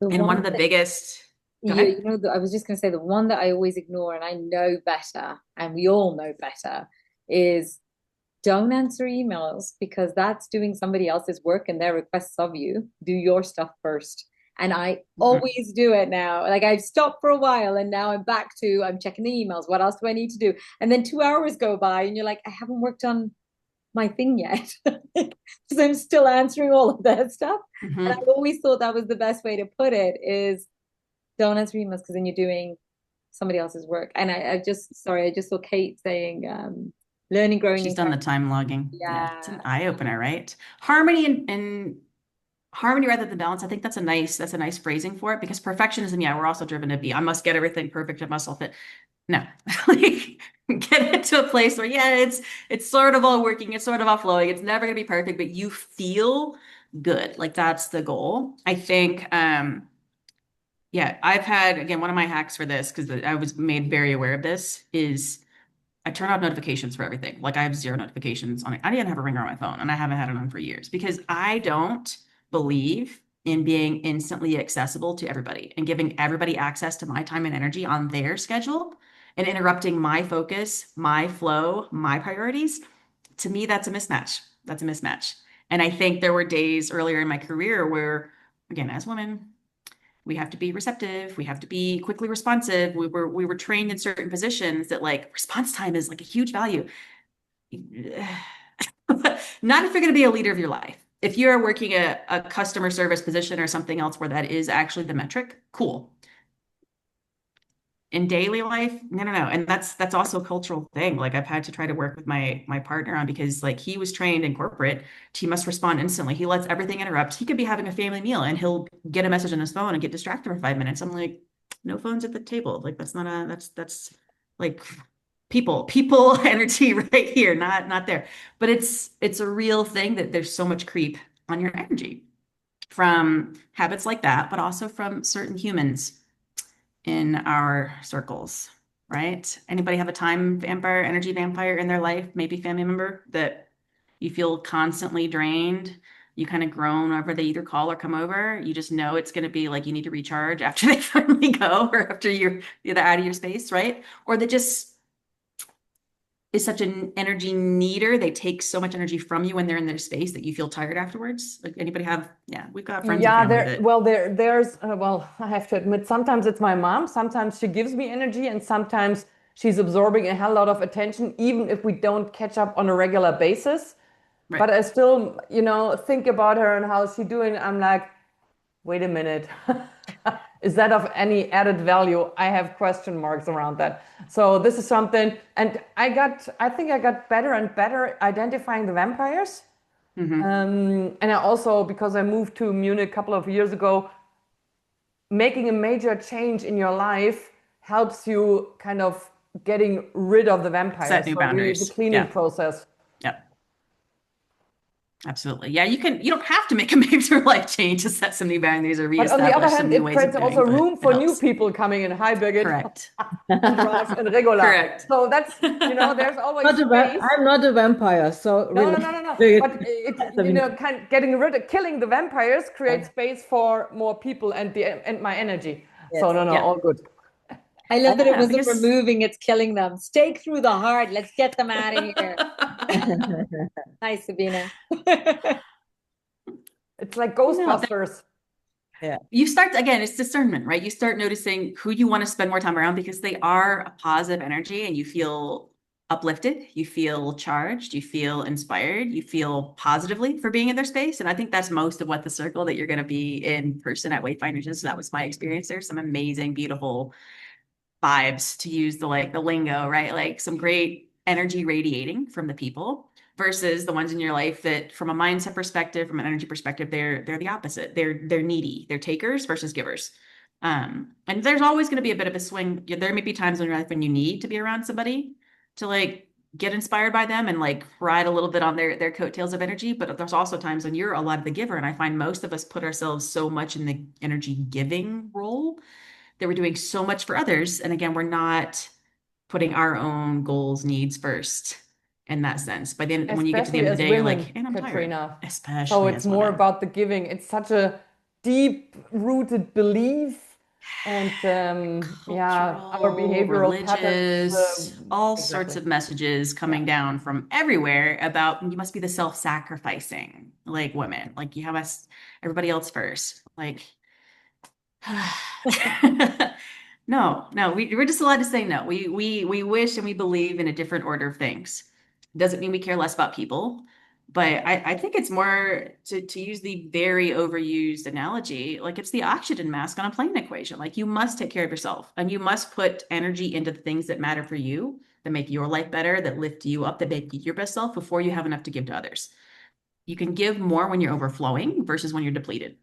The And one one of the that, biggest, go yeah, ahead. I was just going to say the one that I always ignore and I know better, and we all know better, is don't answer emails because that's doing somebody else's work and their requests of you. Do your stuff first. And I Mhm. always do it now. Like I've stopped for a while and now I'm checking the emails. What else do I need to do? And then 2 hours go by and you're like, I haven't worked on my thing yet. Because I'm still answering all of that stuff. And Mhm. I've always thought that was the best way to put it is don't answer emails because then you're doing somebody else's work. And I just saw Kate saying, learning, growing, She's and done the time logging. Yeah, it's yeah. an eye opener, right? Harmony and harmony rather than balance. I think that's a nice phrasing for it, because perfectionism, yeah, we're also driven to be, I must get everything perfect. I must all fit. No, like, get it to a place where, yeah, it's sort of all working, it's sort of all flowing. It's never gonna be perfect, but you feel good. Like that's the goal. I think yeah, I've had, again, one of my hacks for this, because I was made very aware of this, is I turn off notifications for everything. Like I have zero notifications on it. I didn't have a ringer on my phone, and I haven't had it on for years, because I don't believe in being instantly accessible to everybody and giving everybody access to my time and energy on their schedule and interrupting my focus, my flow, my priorities. To me, that's a mismatch. That's a mismatch. And I think there were days earlier in my career where, again, as women, we have to be receptive, we have to be quickly responsive. We were trained in certain positions that, like, response time is like a huge value. Not if you're going to be a leader of your life. If you're working a customer service position or something else where that is actually the metric, cool. In daily life, no, no, no. And that's also a cultural thing. Like I've had to try to work with my partner on, because like he was trained in corporate, he must respond instantly. He lets everything interrupt. He could be having a family meal and he'll get a message on his phone and get distracted for 5 minutes. I'm like, no phones at the table. Like that's not a that's like people energy right here, not there. But it's a real thing that there's so much creep on your energy from habits like that, but also from certain humans in our circles, right? Anybody have a time vampire, energy vampire in their life, maybe family member that you feel constantly drained? You kind of groan whenever they either call or come over. You just know it's going to be like you need to recharge after they finally go, or after you're either out of your space, right? Or they just is such an energy needer. They take so much energy from you when they're in their space that you feel tired afterwards. Like anybody have, yeah, we've got friends and Yeah, family that, there's well, I have to admit, sometimes it's my mom. Sometimes she gives me energy, and sometimes she's absorbing a hell lot of attention, even if we don't catch up on a regular basis. right. But I still, think about her and how's she doing. I'm like, wait a minute. Is that of any added value? I have question marks around that. So this is something, and I think I got better and better identifying the vampires. Hmm. And I also, because I moved to Munich a couple of years ago, making a major change in your life helps you kind of getting rid of the Set vampires. new So really the boundaries. cleaning Yeah. process. Yeah. Absolutely. Yeah, you don't have to make a major life change to set some new boundaries or But on the other reestablish some hand, new it ways of creates doing, also but room it for new helps. people coming in. Hi, Birgit Correct. and Raj and Regular. Correct. So that's, there's always space. I'm not a vampire, so No, really. no. But killing the vampires creates space for more people and my energy. So no, Yeah. all good. I love that it Yeah, wasn't because removing, it's killing them. Stake through the heart. Let's get them out of here. Hi, Sabina. It's like no, Ghostbusters. Yeah. you start, again, it's discernment, right? You start noticing who you want to spend more time around because they are a positive energy and you feel uplifted, you feel charged, you feel inspired, you feel positively for being in their space. And I think that's most of what the circle that you're going to be in person at Wayfinders is. That was my experience. There's some amazing, beautiful vibes, to use the lingo, right? Like some great energy radiating from the people versus the ones in your life that from a mindset perspective, from an energy perspective, they're the opposite. They're needy. They're takers versus givers. And there's always going to be a bit of a swing. There may be times in your life when you need to be around somebody to like get inspired by them and like ride a little bit on their coattails of energy. But there's also times when you're a lot of the giver. And I find most of us put ourselves so much in the energy giving role that we're doing so much for others. And again, we're not putting our own goals, needs first in that sense. But then when you get to the Especially end of the as day, you're like, women, and I'm tired. Katrina. So Especially it's as more women. about the giving. It's such a deep-rooted belief, and our Cultural, behavioral patterns. religious, all sorts Exactly. of messages coming down from everywhere about you must be the self-sacrificing, like women, like you have us, everybody else first. Like, no, we're just allowed to say no. We wish and we believe in a different order of things. Doesn't mean we care less about people, but I think it's more to use the very overused analogy, like it's the oxygen mask on a plane equation. Like you must take care of yourself and you must put energy into the things that matter for you, that make your life better, that lift you up, that make you your best self before you have enough to give to others. You can give more when you're overflowing versus when you're depleted.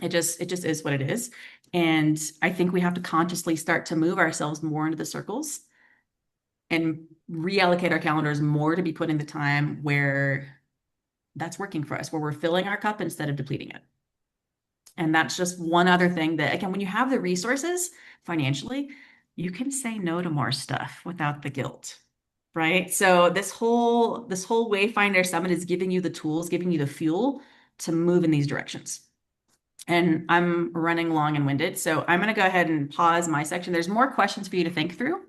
It just is what it is. And I think we have to consciously start to move ourselves more into the circles and reallocate our calendars more to be putting the time where that's working for us, where we're filling our cup instead of depleting it. And that's just one other thing that, again, when you have the resources financially, you can say no to more stuff without the guilt, right? So this whole Wayfinder Summit is giving you the tools, giving you the fuel to move in these directions. And I'm running long and winded, so I'm going to go ahead and pause my section. There's more questions for you to think through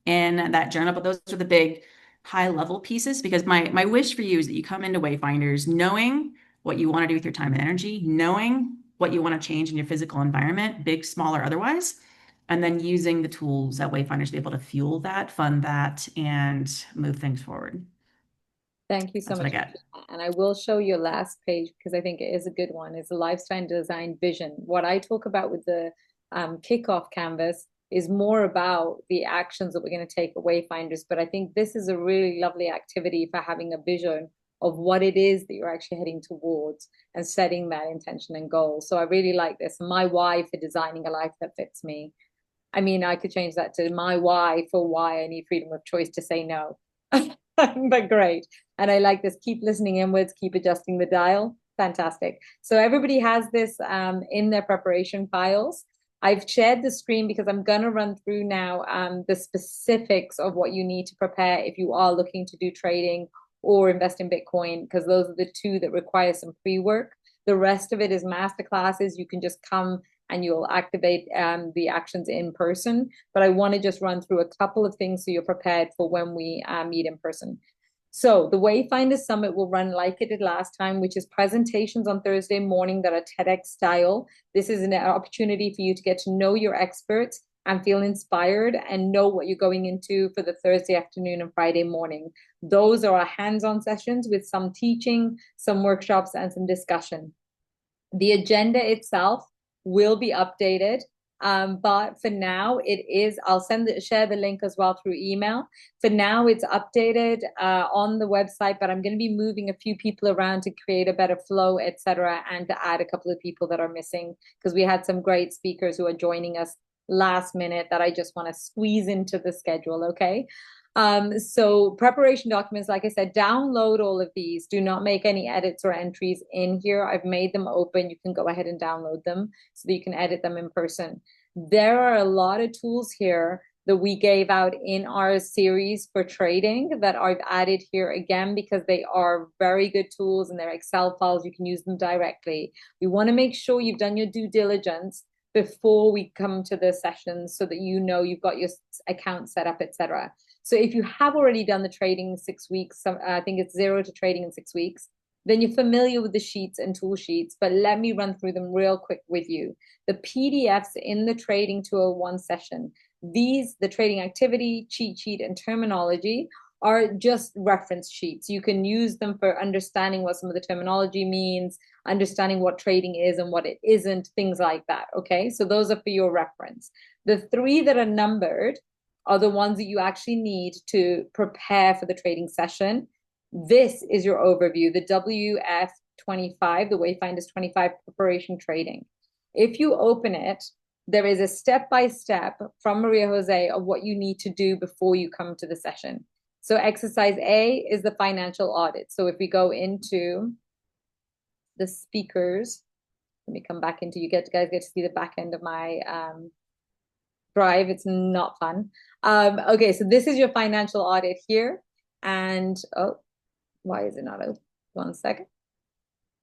in that journal, but those are the big high level pieces because my wish for you is that you come into Wayfinders knowing what you want to do with your time and energy, knowing what you want to change in your physical environment, big, small, or otherwise, and then using the tools at Wayfinders to be able to fuel that, fund that, and move things forward. Thank you so That's what much. I got. And I will show your last page because I think it is a good one. It's a lifestyle design vision. What I talk about with the kickoff canvas is more about the actions that we're going to take away Wayfinders. But I think this is a really lovely activity for having a vision of what it is that you're actually heading towards and setting that intention and goal. So I really like this. My why for designing a life that fits me. I mean, I could change that to my why for why I need freedom of choice to say no. But great. And I like this. Keep listening inwards, keep adjusting the dial. Fantastic. So everybody has this in their preparation files. I've shared the screen because I'm going to run through now the specifics of what you need to prepare if you are looking to do trading or invest in Bitcoin, because those are the two that require some pre-work. The rest of it is masterclasses. You can just come and you'll activate the actions in person. But I want to just run through a couple of things so you're prepared for when we meet in person. So the Wayfinders Summit will run like it did last time, which is presentations on Thursday morning that are TEDx style. This is an opportunity for you to get to know your experts and feel inspired and know what you're going into for the Thursday afternoon and Friday morning. Those are our hands-on sessions with some teaching, some workshops, and some discussion. The agenda itself will be updated. But for now, I'll share the link as well through email. For now, it's updated on the website, but I'm going to be moving a few people around to create a better flow, etc., and to add a couple of people that are missing because we had some great speakers who are joining us last minute that I just want to squeeze into the schedule. Okay. So preparation documents, like I said, download all of these. Do not make any edits or entries in here. I've made them open. You can go ahead and download them so that you can edit them in person. There are a lot of tools here that we gave out in our series for trading that I've added here again because they are very good tools and they're Excel files. You can use them directly. We want to make sure you've done your due diligence before we come to the sessions so that you know you've got your account set up, etc. So if you have already done the trading in 6 weeks, I think it's 0 to trading in 6 weeks, then you're familiar with the sheets and tool sheets, but let me run through them real quick with you. The PDFs in the Trading 201 session, the trading activity, cheat sheet, and terminology are just reference sheets. You can use them for understanding what some of the terminology means, understanding what trading is and what it isn't, things like that, okay? So those are for your reference. The 3 that are numbered are the ones that you actually need to prepare for the trading session. This is your overview, the WF25, the Wayfinders 25 preparation trading. If you open it, there is a step-by-step from Maria Jose of what you need to do before you come to the session. So exercise A is the financial audit. So if we go into the speakers, let me come back into, you guys get to see the back end of my drive. It's not fun. Okay, so this is your financial audit here. And, oh, why is it not open? 1 second.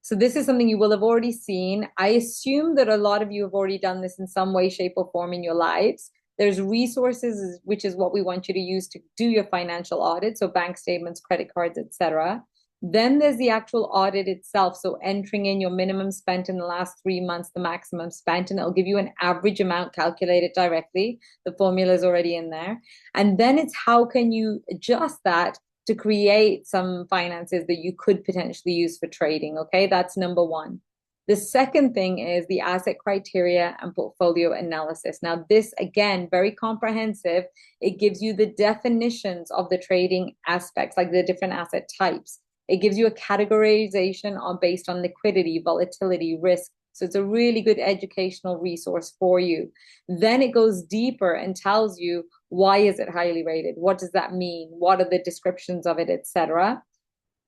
So this is something you will have already seen. I assume that a lot of you have already done this in some way, shape, or form in your lives. There's resources, which is what we want you to use to do your financial audit. So bank statements, credit cards, etc. Then there's the actual audit itself. So entering in your minimum spent in the last 3 months, the maximum spent, and it'll give you an average amount calculated directly. The formula is already in there. And then it's how can you adjust that to create some finances that you could potentially use for trading, okay? That's number 1. The second thing is the asset criteria and portfolio analysis. Now, this, again, very comprehensive. It gives you the definitions of the trading aspects, like the different asset types. It gives you a categorization based on liquidity, volatility, risk. So it's a really good educational resource for you. Then it goes deeper and tells you, why is it highly rated? What does that mean? What are the descriptions of it, etc.?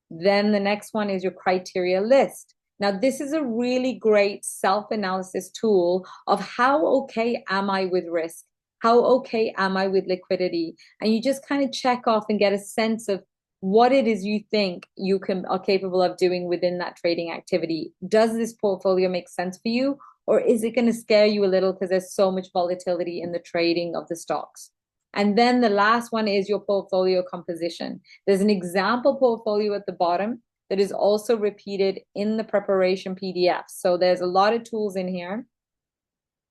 Then the next one is your criteria list. Now, this is a really great self-analysis tool of how okay am I with risk? How okay am I with liquidity? And you just kind of check off and get a sense of what it is you think you are capable of doing within that trading activity. Does this portfolio make sense for you? Or is it going to scare you a little because there's so much volatility in the trading of the stocks? And then the last one is your portfolio composition. There's an example portfolio at the bottom that is also repeated in the preparation PDF. So there's a lot of tools in here.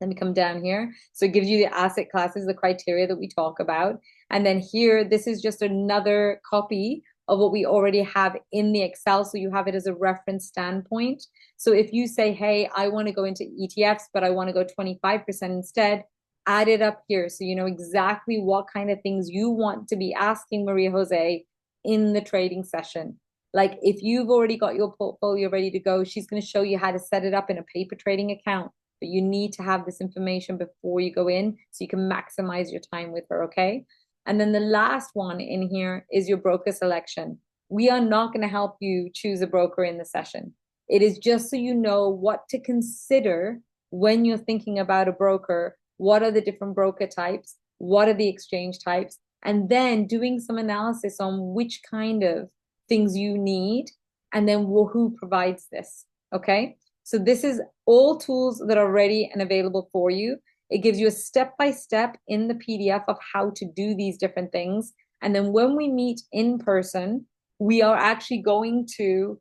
Let me come down here. So it gives you the asset classes, the criteria that we talk about. And then here, this is just another copy of what we already have in the Excel. So you have it as a reference standpoint. So if you say, hey, I want to go into ETFs, but I want to go 25% instead, add it up here so you know exactly what kind of things you want to be asking Maria Jose in the trading session. Like if you've already got your portfolio ready to go, she's going to show you how to set it up in a paper trading account. But you need to have this information before you go in so you can maximize your time with her, okay? And then the last one in here is your broker selection. We are not going to help you choose a broker in the session. It is just so you know what to consider when you're thinking about a broker. What are the different broker types? What are the exchange types? And then doing some analysis on which kind of things you need and then who provides this, okay? So this is all tools that are ready and available for you. It gives you a step-by-step in the PDF of how to do these different things. And then when we meet in person, we are actually going to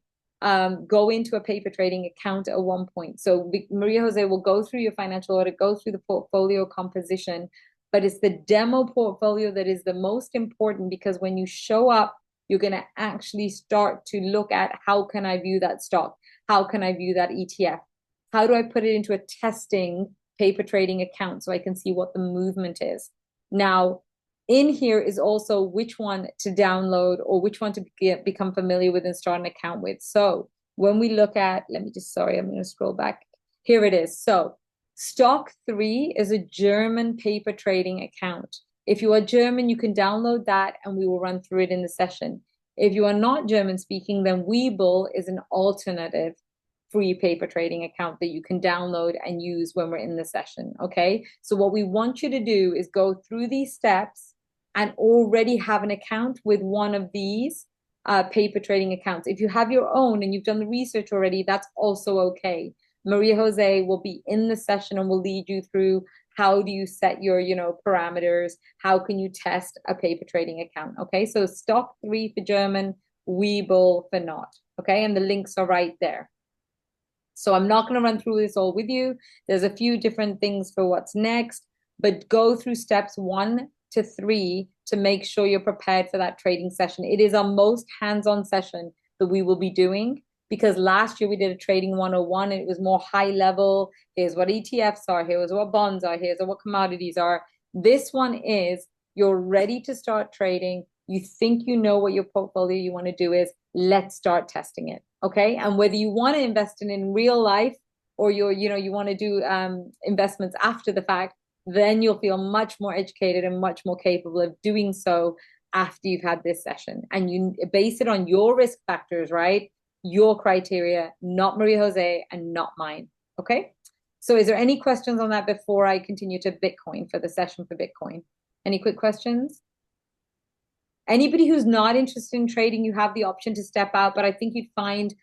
go into a paper trading account at one point. So Maria Jose will go through your financial audit, go through the portfolio composition, but it's the demo portfolio that is the most important because when you show up, you're going to actually start to look at how can I view that stock? How can I view that ETF? How do I put it into a testing paper trading account so I can see what the movement is? Now, in here is also which one to download or which one to become familiar with and start an account with. So when we look at, I'm going to scroll back. Here it is. So stock 3 is a German paper trading account. If you are German, you can download that and we will run through it in the session. If you are not German speaking, then Webull is an alternative free paper trading account that you can download and use when we're in the session. Okay. So what we want you to do is go through these steps and already have an account with one of these paper trading accounts. If you have your own and you've done the research already, that's also okay. Maria Jose will be in the session and will lead you through how do you set your, parameters? How can you test a paper trading account? Okay, so Stock 3 for German, Webull for not. Okay, and the links are right there. So I'm not going to run through this all with you. There's a few different things for what's next, but go through steps 1 to 3 to make sure you're prepared for that trading session. It is our most hands-on session that we will be doing, because last year we did a trading 101 and it was more high level. Here's what ETFs are, here's what bonds are, here's what commodities are. This one is, you're ready to start trading. You think you know what your portfolio you want to do is. Let's start testing it. Okay. And whether you want to invest in real life or you want to do investments after the fact, then you'll feel much more educated and much more capable of doing so after you've had this session. And you base it on your risk factors, right? Your criteria, not Maria Jose and not mine. Okay. So is there any questions on that before I continue to Bitcoin for the session for Bitcoin? Any quick questions? Anybody who's not interested in trading, you have the option to step out, but I think you'd find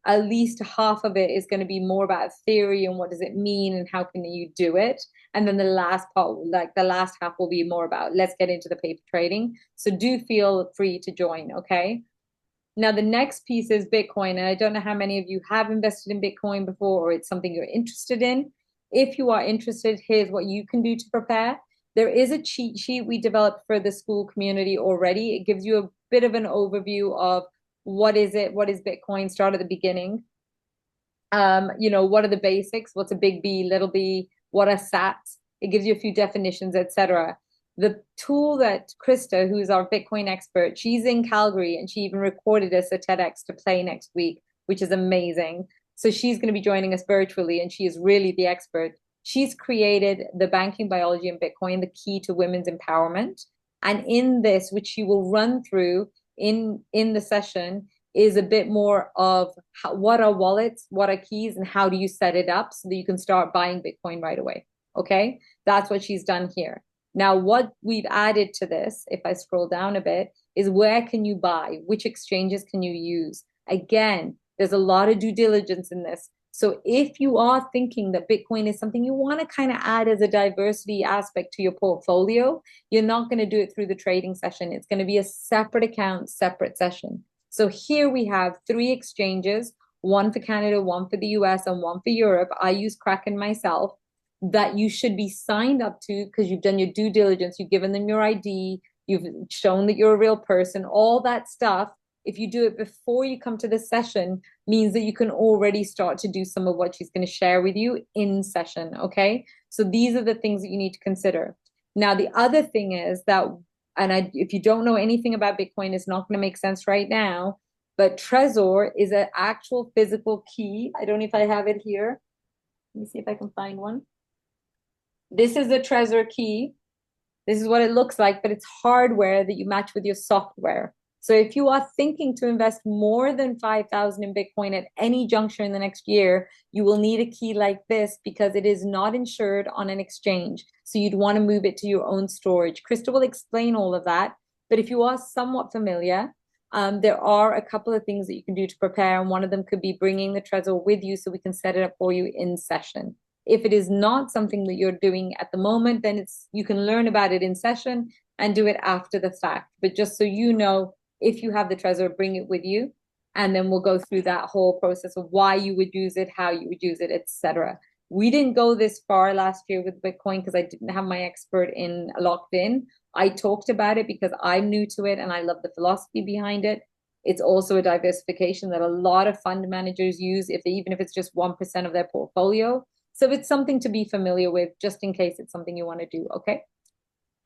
at least half of it is going to be more about theory and what does it mean and how can you do it. And then the last part, like the last half, will be more about let's get into the paper trading. So do feel free to join, okay? Now, the next piece is Bitcoin. And I don't know how many of you have invested in Bitcoin before or it's something you're interested in. If you are interested, here's what you can do to prepare. There is a cheat sheet we developed for the school community already. It gives you a bit of an overview of what is it, what is Bitcoin, start at the beginning. What are the basics? What's a big B, little b? What are sats? It gives you a few definitions, etc. The tool that Krista, who is our Bitcoin expert, she's in Calgary and she even recorded us a TEDx to play next week, which is amazing. So she's going to be joining us virtually and she is really the expert. She's created the banking biology in Bitcoin, the key to women's empowerment. And in this, which she will run through in the session, is a bit more of what are wallets, what are keys, and how do you set it up so that you can start buying Bitcoin right away. Okay, that's what she's done here. Now, what we've added to this, if I scroll down a bit, is where can you buy? Which exchanges can you use? Again, there's a lot of due diligence in this. So if you are thinking that Bitcoin is something you want to kind of add as a diversity aspect to your portfolio, you're not going to do it through the trading session. It's going to be a separate account, separate session. So here we have 3 exchanges, one for Canada, one for the US, and one for Europe. I use Kraken myself, that you should be signed up to because you've done your due diligence, you've given them your ID, you've shown that you're a real person, all that stuff. If you do it before you come to the session, means that you can already start to do some of what she's going to share with you in session, okay? So these are the things that you need to consider. Now, the other thing is that, if you don't know anything about Bitcoin, it's not going to make sense right now, but Trezor is an actual physical key. I don't know if I have it here. Let me see if I can find one. This is the Trezor key. This is what it looks like, but it's hardware that you match with your software. So if you are thinking to invest more than 5,000 in Bitcoin at any juncture in the next year, you will need a key like this because it is not insured on an exchange. So you'd want to move it to your own storage. Krista will explain all of that. But if you are somewhat familiar, there are a couple of things that you can do to prepare. And one of them could be bringing the Trezor with you so we can set it up for you in session. If it is not something that you're doing at the moment, then you can learn about it in session and do it after the fact. But just so you know, if you have the Trezor, bring it with you. And then we'll go through that whole process of why you would use it, how you would use it, etc. We didn't go this far last year with Bitcoin because I didn't have my expert locked in. I talked about it because I'm new to it and I love the philosophy behind it. It's also a diversification that a lot of fund managers use, even if it's just 1% of their portfolio. So it's something to be familiar with just in case it's something you want to do, okay?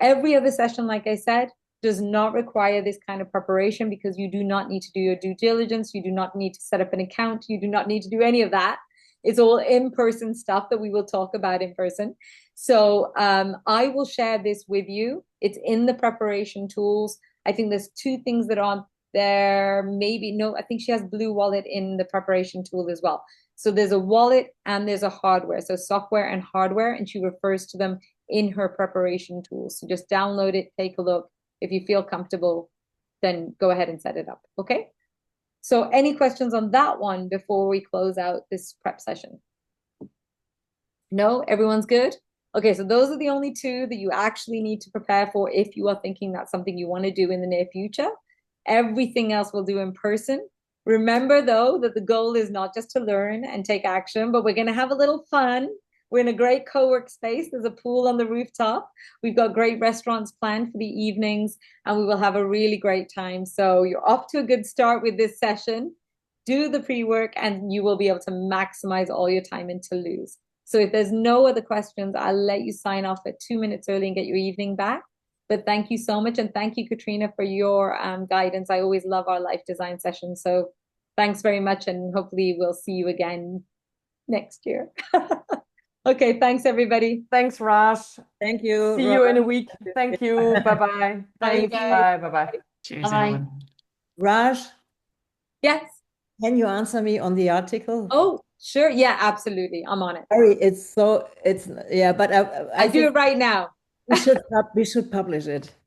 Every other session, like I said, does not require this kind of preparation because you do not need to do your due diligence. You do not need to set up an account. You do not need to do any of that. It's all in-person stuff that we will talk about in person. So I will share this with you. It's in the preparation tools. I think there's two things that aren't there. Maybe no, I think she has Blue Wallet in the preparation tool as well. So there's a wallet and there's a hardware. So software and hardware, and she refers to them in her preparation tools. So just download it, take a look. If you feel comfortable, then go ahead and set it up. Okay. So any questions on that one before we close out this prep session? No, everyone's good? Okay, so those are the only two that you actually need to prepare for if you are thinking that's something you want to do in the near future. Everything else we'll do in person. Remember, though, that the goal is not just to learn and take action, but we're going to have a little fun. We're in a great co-work space. There's a pool on the rooftop. We've got great restaurants planned for the evenings, and we will have a really great time. So you're off to a good start with this session. Do the pre-work, and you will be able to maximize all your time in Toulouse. So if there's no other questions, I'll let you sign off at 2 minutes early and get your evening back. But thank you so much. And thank you, Katrina, for your guidance. I always love our life design sessions. So thanks very much. And hopefully we'll see you again next year. Okay, thanks, everybody. Thanks, Raj. Thank you. See you in a week. Thank you. Bye-bye. Thanks. Bye. Bye-bye. Cheers, Bye. everyone. Raj, Yes. can you answer me on the article? Oh, sure. Yeah, absolutely. I'm on it. Sorry, it's yeah, but I do it right now. we should publish it.